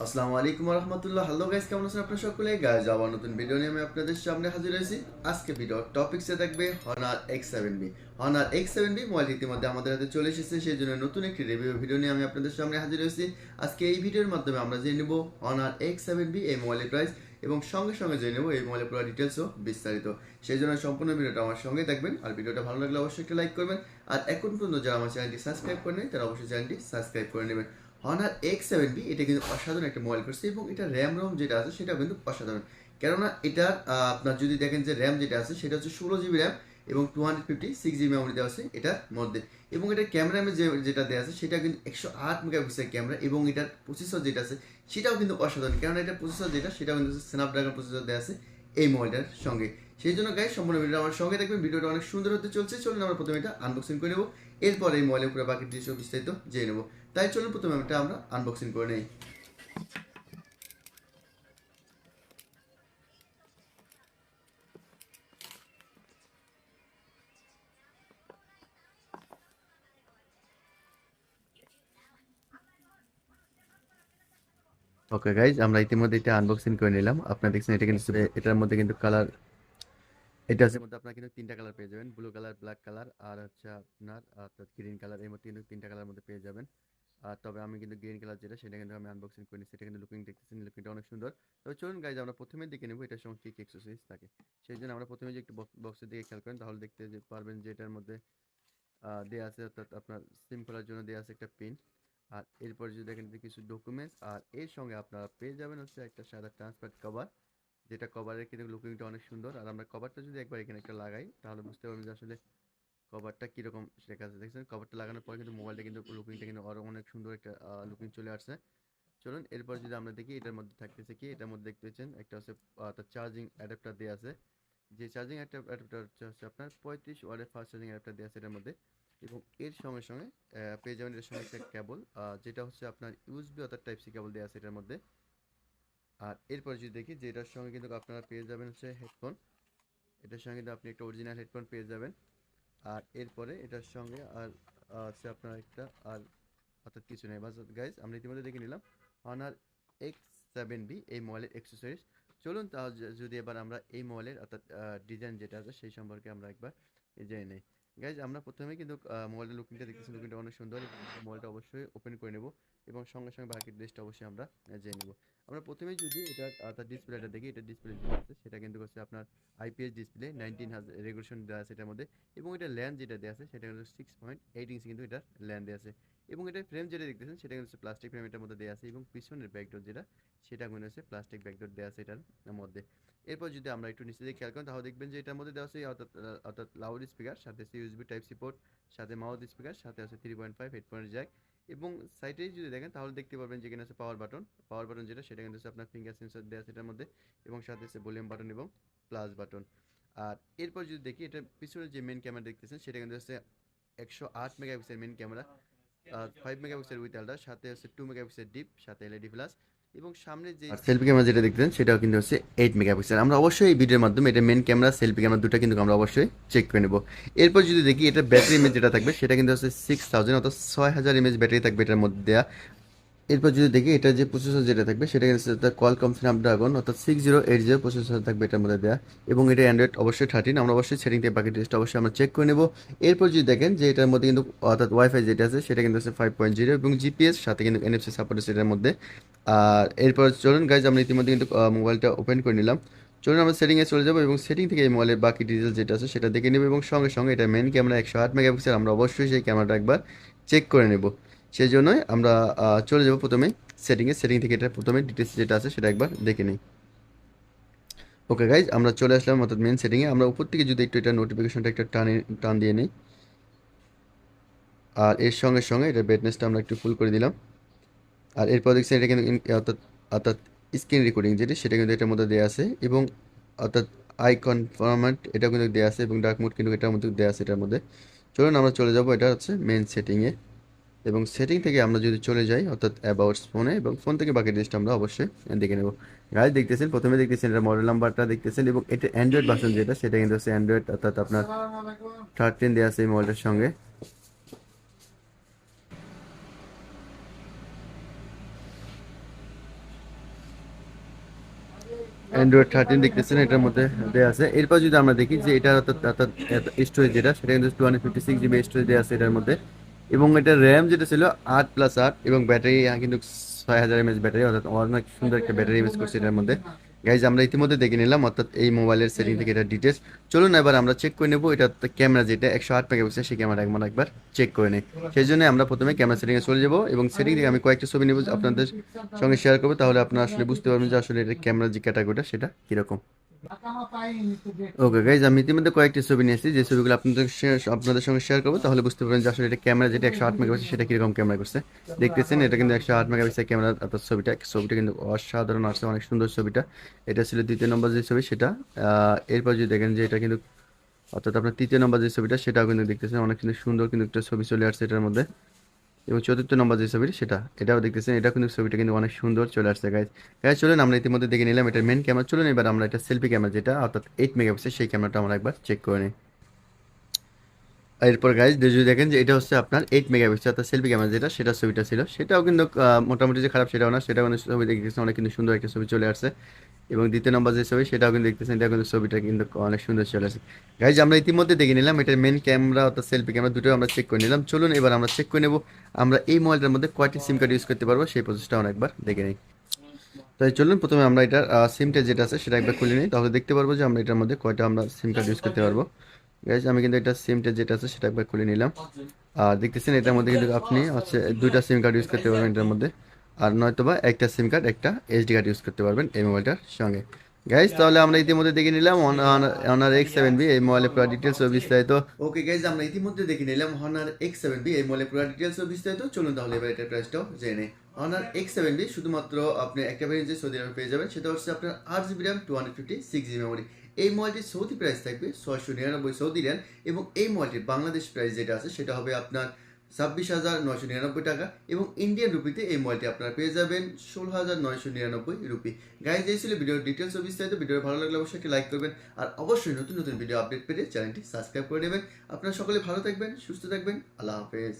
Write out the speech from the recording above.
আসসালামু আলাইকুম রহমতুল্লাহ। Hello guys, কেমন আছেন আপনারা সকলে? গাইস, আবার নতুন ভিডিও নিয়ে আমি আপনাদের সামনে হাজির হয়েছি। আজকে ভিডিও টপিকসে থাকবে Honor X7b। Honor X7b mobile ইতিমধ্যে আমাদের হাতে চলে এসেছে, সেই জন্য নতুন একটি রিভিউ ভিডিও নিয়ে আমি আপনাদের সামনে হাজির হয়েছি। আজকে এই ভিডিওর মাধ্যমে আমরা জেনে নেব Honor X7b এই মোবাইলের প্রাইস, এবং সঙ্গে সঙ্গে জেনে নেব এই মোবাইলের পুরো ডিটেলসও বিস্তারিত। সেই জন্য সম্পূর্ণ ভিডিওটা আমার সঙ্গে থাকবেন, আর ভিডিওটা ভালো লাগলে অবশ্যই একটা লাইক করবেন। আর এখন পর্যন্ত যারা আমার চ্যানেলটি সাবস্ক্রাইব করে নেই তারা অবশ্যই চ্যানেলটি সাবস্ক্রাইব করে নেবেন। Honor X7b এটা কিন্তু অসাধারণ একটা মোবাইল করছে, এবং এটা র্যাম রোম যেটা আছে সেটা কিন্তু অসাধারণ। কেননা এটার আপনার যদি দেখেন যে র্যাম যেটা আছে সেটা হচ্ছে 16 জিবি র্যাম, এবং 256 জিবি মেমোরি দেওয়া আছে এটার মধ্যে। এবং এটার ক্যামেরা যেটা দেওয়া আছে সেটা কিন্তু 108 মেগাপিক্সেল ক্যামেরা, এবং এটার প্রসেসর যেটা আছে সেটাও কিন্তু অসাধারণ। কেননা এটার প্রসেসর যেটা সেটা কিন্তু স্ন্যাপড্রাগন প্রসেসর দেওয়া আছে এই মোবাইলটার সঙ্গে। সেই জন্য গাইস, সম্পূর্ণ ভিডিও আমার সঙ্গে দেখবেন। ভিডিওটা অনেক সুন্দর হতে চলছে। চলুন আমরা প্রথমে এটা আনবক্সিং করে নেবো, এরপর এই মোবাইলের উপরে বাকি দৃশ্য বিস্তারিত জেনে নেবো। তাই চলুন প্রথমে এটা আমরা আনবক্সিং করে নেই। ওকে গাইজ, আমরা ইতিমধ্যে এটা আনবক্সিং করে নিলাম। আপনারা দেখছেন এটা কিন্তু এটার মধ্যে কিন্তু কালার, এটা আছে মধ্যে আপনারা কিন্তু তিনটা কালার পেয়ে যাবেন, ব্লু কালার, ব্ল্যাক কালার, আর হচ্ছে আপনার গ্রিন কালার। এর মধ্যে কিন্তু তিনটা কালার মধ্যে পেয়ে যাবেন। আর তবে আমি কিন্তু গ্রিন কালার যেটা সেটা কিন্তু আমি আনবক্সিং করিনি, সেটা কিন্তু লুকিং দেখতেছেন, লুকিংটা অনেক সুন্দর। তবে চলুন গাইজ, আমরা প্রথমে দেখে নেব এটার সঙ্গে কি কি এক্সেসরিজ থাকে। সেই জন্য আমরা প্রথমে যে একটু বক্সের দিকে খেয়াল করেন তাহলে দেখতে যে পারবেন যে এটার মধ্যে দেওয়া আছে, অর্থাৎ আপনার সিম খোলার জন্য দেওয়া আছে একটা পিন। আর এরপর যদি দেখেন যে কিছু ডকুমেন্টস, আর এর সঙ্গে আপনারা পেয়ে যাবেন হচ্ছে একটা সাদা ট্রান্সপারেন্ট কভার, যেটা কভারের কিন্তু লুকিংটা অনেক সুন্দর। আর আমরা কভারটা যদি একবার এখানে একটা লাগাই তাহলে বুঝতে পারবেন যে আসলে কভারটা কীরকম লেখা আছে। দেখছেন কভারটা লাগানোর পর কিন্তু মোবাইলটা কিন্তু লুকিংটা কিন্তু আরও অনেক সুন্দর একটা লুকিং চলে আসছে। চলুন এরপর যদি আমরা দেখি এটার মধ্যে থাকতেছে কি, এটার মধ্যে দেখতে পাচ্ছেন একটা হচ্ছে তার চার্জিং অ্যাডাপ্টার দেওয়া আছে। যে চার্জিং অ্যাডাপ্টার হচ্ছে আপনার 35 ওয়াটের ফাস্ট চার্জিং অ্যাডাপ্টার দেওয়া আছে এটার মধ্যে। এবং এর সঙ্গে সঙ্গে পেয়ে যাবেন এর সঙ্গে একটা কেবল, যেটা হচ্ছে আপনার ইউএসবি অর্থাৎ টাইপ সি কেবল দেওয়া আছে এটার মধ্যে। আর এরপর যদি দেখি যে এটার সঙ্গে কিন্তু আপনারা পেয়ে যাবেন হচ্ছে হেডফোন। এটার সঙ্গে কিন্তু আপনি একটা অরিজিনাল হেডফোন পেয়ে যাবেন। আর এরপরে এটার সঙ্গে আর হচ্ছে আপনার একটা আর অর্থাৎ কিছু নেই। বাস গাইজ, আমরা ইতিমধ্যে দেখে নিলাম Honor X7b এই মোবাইলের অ্যাক্সেসরিজ। চলুন তা যদি এবার আমরা এই মোবাইলের অর্থাৎ ডিজাইন যেটা আছে সেই সম্পর্কে আমরা একবার জেনে নিই। গাইজ, আমরা প্রথমে কিন্তু মোবাইলের লুকিংটা দেখতেছি, লুকিংটা অনেক সুন্দর। মোবাইলটা অবশ্যই ওপেন করে নেব, এবং সঙ্গে সঙ্গে বাকি ড্রেসটা অবশ্যই আমরা জেনে নেব। আমরা প্রথমেই যদি এটা অর্থাৎ ডিসপ্লেটা দেখি, এটা ডিসপ্লে যেটা আছে সেটা কিন্তু হচ্ছে আপনার আইপিএস ডিসপ্লে 19 রেগুলেশন দেওয়া আছে এটার মধ্যে। এবং এটা ল্যান্ড যেটা দেওয়া আছে সেটা কিন্তু 6.8 ইঞ্চি কিন্তু এটা ল্যান্ড দেওয়া আছে। এবং এটার ফ্রেম যেটা দেখতেছেন সেটা কিন্তু প্লাস্টিক ফ্রেম এটার মধ্যে দেওয়া আছে, এবং পিছনের ব্যাকডোর যেটা সেটা কিন্তু হচ্ছে প্লাস্টিক ব্যাকডোর দেওয়া আছে এটার মধ্যে। এরপর যদি আমরা একটু নিচে দিকে খেয়াল করেন তাহলে দেখবেন যে এটার মধ্যে দেওয়া আছে অর্থাৎ লাউড স্পিকার, সাথে আছে ইউএসবি টাইপ সি পোর্ট, সাথে মাউথ স্পিকার, সাথে আছে 3.5 হেডফোনের জ্যাক। এবং সাইডে যদি দেখেন তাহলে দেখতে পারবেন যেখানে আছে পাওয়ার বাটন। পাওয়ার বাটন যেটা সেটা কিন্তু হচ্ছে আপনার ফিঙ্গার সেন্সর দেওয়া আছে এটার মধ্যে, এবং সাথে আছে ভলিউম বাটন এবং প্লাস বাটন। আর এরপর যদি দেখি এটা পিছনে যে মেন ক্যামেরা দেখতেছেন সেটা কিন্তু হচ্ছে 108 megapixel main camera, 5 megapixel with ultra, সাথে হচ্ছে 2 মেগাপিক্সেল ডিপ, সাথে এলইডি প্লাস। এবং সামনে যে সেলফি ক্যামেরা যেটা দেখতেছেন সেটাও কিন্তু হচ্ছে 8 মেগাপিক্সেল। আমরা অবশ্যই এই ভিডিওর মাধ্যমে এটা মেন ক্যামেরা সেলফি ক্যামেরা দুটো কিন্তু আমরা অবশ্যই চেক করে নেব। এরপর যদি দেখি এটা ব্যাটারি ইমেজ যেটা থাকবে সেটা কিন্তু হচ্ছে 6000 অর্থাৎ 6000 ব্যাটারি থাকবে এটার মধ্যে দেওয়া। এরপর যদি দেখি এটা যে প্রসেসর যেটা থাকবে সেটা কিন্তু কোয়ালকম স্ন্যাপড্রাগন অর্থাৎ 6080 প্রসেসর থাকবে এটার মধ্যে দেওয়া। এবং এটা অ্যান্ড্রয়েড অবশ্যই 13। আমরা অবশ্যই সেটিং থেকে বাকি ডিটেলসটা অবশ্যই আমরা চেক করে নেব। এরপর যদি দেখেন যে এটার মধ্যে কিন্তু অর্থাৎ ওয়াইফাই যেটা আছে সেটা কিন্তু হচ্ছে 5.0, এবং জিপিএস সাথে কিন্তু এনএফসি সাপোর্ট আছে এটার মধ্যে। আর এরপর চলুন গাইজ, আমরা ইতিমধ্যে কিন্তু মোবাইলটা ওপেন করে নিলাম। চলুন আমরা সেটিংয়ে চলে যাবো, এবং সেটিং থেকে এই মোবাইলের বাকি ডিটেলস যেটা আছে সেটা দেখে নেব। এবং সঙ্গে সঙ্গে এটা মেন ক্যামেরা 108 মেগাপিক্সেল, আমরা অবশ্যই সেই ক্যামেরাটা একবার চেক করে নেব। সেই জন্যই আমরা চলে যাব প্রথমে সেটিং থেকে এটা প্রথমে ডিটেলস যেটা আছে সেটা একবার দেখে নিই। ওকে গাইজ, আমরা চলে আসলাম অর্থাৎ মেন সেটিংয়ে। আমরা উপর থেকে যদি একটু এটা নোটিফিকেশনটা একটা টান দিয়ে নিই, আর এর সঙ্গে সঙ্গে এটা ব্রাইটনেসটা আমরা একটু ফুল করে দিলাম। আর এরপর দেখছেন এটা কিন্তু অর্থাৎ অর্থাৎ স্ক্রিন রেকর্ডিং যেটি সেটা কিন্তু এটার মধ্যে দেওয়া আছে, এবং অর্থাৎ আইকন ফরম্যাট এটা কিন্তু দেওয়া আছে, এবং ডার্ক মোড কিন্তু এটার মধ্যে দেওয়া আছে এটার মধ্যে। চলুন আমরা চলে যাব, এটা হচ্ছে মেন সেটিংয়ে। এবং সেটিং থেকে আমরা যদি চলে যাই অর্থাৎ অ্যাবাউটস ফোনে, এবং ফোন থেকে বাকি জিনিসটা আমরা অবশ্যই দেখে নেব। গাইজ দেখতেছেন, প্রথমে দেখতেছেন এটা মডেল নাম্বারটা দেখতেছেন, এবং এটা অ্যান্ড্রয়েড ভার্সন যেটা সেটা কিন্তু হচ্ছে অ্যান্ড্রয়েড অর্থাৎ আপনার 13 দেওয়া আছে এই মোবাইলটার সঙ্গে। অ্যান্ড্রয়েড 13 দেখতেছেন এটার মধ্যে দেওয়া আছে। এরপর যদি আমরা দেখি যে এটা অর্থাৎ স্টোরেজ যেটা সেটা কিন্তু 256 জিবি স্টোরেজ দেওয়া আছে এটার মধ্যে, এবং এটার র্যাম যেটা ছিল 8+8, এবং ব্যাটারি কিন্তু 6000 mAh ব্যাটারি, অর্থাৎ অনেক সুন্দর একটা ব্যাটারি ইউজ করছে এটার মধ্যে। গাইজ আমরা ইতিমধ্যে দেখে নিলাম অর্থাৎ এই মোবাইলের সেটিং থেকে এটা ডিটেলস। চলুন এবার আমরা চেক করে নেবো এটা ক্যামেরা যেটা 108 মেগাপিক্সেল, সেই ক্যামেরা একবার চেক করে নেই। সেই জন্য আমরা প্রথমে ক্যামেরা সেটিংয়ে চলে যাবো এবং সেটিং থেকে আমি কয়েকটা ছবি নেবো আপনাদের সঙ্গে শেয়ার করবো, তাহলে আপনারা আসলে বুঝতে পারবেন যে আসলে এটা ক্যামেরার যে ক্যাটাগরিটা সেটা কিরকম। ওকে গাইজ, আমি ইতিমধ্যে কয়েকটি ছবি নিয়েছি, যে ছবিগুলো আপনাদের সঙ্গে শেয়ার করবো, তাহলে বুঝতে পারবেন যে আসলে এটা ক্যামেরা যেটা 108 মেগাপিক্সেল সেটা কিরকম ক্যামেরা করছে। দেখতেছেন এটা কিন্তু 108 মেগাপিক্সেল ক্যামেরা, অর্থাৎ ছবিটা কিন্তু অসাধারণ আসছে, অনেক সুন্দর ছবিটা। এটা ছিল দ্বিতীয় নম্বর যে ছবি সেটা। এরপর যদি দেখেন যে এটা কিন্তু অর্থাৎ আপনার তৃতীয় নম্বর যে ছবিটা সেটাও কিন্তু দেখতেছেন অনেক কিন্তু সুন্দর কিন্তু একটা ছবি চলে আসছে এটার মধ্যে। এবং চতুর্থ নম্বর যে ছবিটা সেটা, এটাও দেখতেছেন, এটা কিন্তু ছবিটা কিন্তু অনেক সুন্দর চলে আসছে গাইজ। গাইজ চলুন আমরা ইতিমধ্যে দেখে নিলাম এটার মেন ক্যামেরা, চলুন এবার আমরা এটা সেলফি ক্যামেরা যেটা অর্থাৎ 8 মেগাপিক্সেল সেই ক্যামেরাটা আমরা একবার চেক করে নিই। এরপর গাইজ যদি দেখেন যে এটা হচ্ছে আপনার 8 মেগাপিক্সেল অর্থাৎ সেলফি ক্যামেরা যেটা, সেটা ছবিটা ছিল, সেটাও কিন্তু মোটামুটি যে খারাপ সেটাও না, সেটাও কিন্তু ছবি দেখতেছেন অনেক কিন্তু সুন্দর একটা ছবি চলে আসছে। এবং দ্বিতীয় নম্বর যে ছবি সেটাও কিন্তু দেখতেছেন, এটা কিন্তু ছবিটা কিন্তু অনেক সুন্দর চলে আসে। গাইজ আমরা ইতিমধ্যে দেখে নিলাম এটার মেন ক্যামেরা অর্থাৎ সেলফি ক্যামেরা দুটো আমরা চেক করে নিলাম। চলুন এবার আমরা চেক করে নেব আমরা এই মোবাইলটার মধ্যে কয়টি সিম কার্ড ইউজ করতে পারবো, সেই প্রসেসটা আমরা একবার দেখে নিই। তাই চলুন প্রথমে আমরা এটার সিমটা যেটা আছে সেটা একবার খুলে নিই, তাহলে দেখতে পারবো যে আমরা এটার মধ্যে কয়টা আমরা সিম কার্ড ইউজ করতে পারবো। গাইজ আমি কিন্তু এটা সিমটা যেটা আছে সেটা একবার খুলে নিলাম। আর দেখতেছেন এটার মধ্যে কিন্তু আপনি হচ্ছে দুইটা সিম কার্ড ইউজ করতে পারবেন এটার মধ্যে, আর নয়তোবা একটা সিম কার্ড একটা এসডি কার্ড ইউজ করতে পারবেন এই মোবাইলটার সঙ্গে। গাইজ তাহলে আমরা ইতিমধ্যে দেখে নিলাম Honor X7b এই মোবাইলের পুরো ডিটেলস ও বিস্তারিত। ওকে গাইজ আমরা ইতিমধ্যে দেখে নিলাম Honor X7b এই মোবাইলের পুরো ডিটেলস ও বিস্তারিত। চলুন তাহলে এবার এটার প্রাইসটাও জেনে নেই। Honor X7b শুধুমাত্র আপনি একটা ভেরিয়েন্ট যে সৌদি আরবে পেয়ে যাবেন, সেটা হচ্ছে আপনার 8 জিবি র্যাম 256 জিবি মেমোরি। এই মোবাইলটির সৌদি প্রাইস থাকবে 699 সৌদি রিয়াল, এবং এই মোবাইলটির বাংলাদেশ প্রাইস যেটা আছে সেটা হবে আপনার 26,999 টাকা, এবং ইন্ডিয়ান রুপিতে এই মোবাইলটি আপনারা পেয়ে যাবেন 16,999 রুপি। গাইজ এই ছিল ভিডিওর ডিটেলস ও বিস্তারিত। ভিডিও ভালো লাগলে অবশ্যই একটি লাইক করবেন, আর অবশ্যই নতুন নতুন ভিডিও আপডেট পেতে চ্যানেলটি সাবস্ক্রাইব করে নেবেন। আপনারা সকলে ভালো থাকবেন, সুস্থ থাকবেন, আল্লাহ হাফেজ।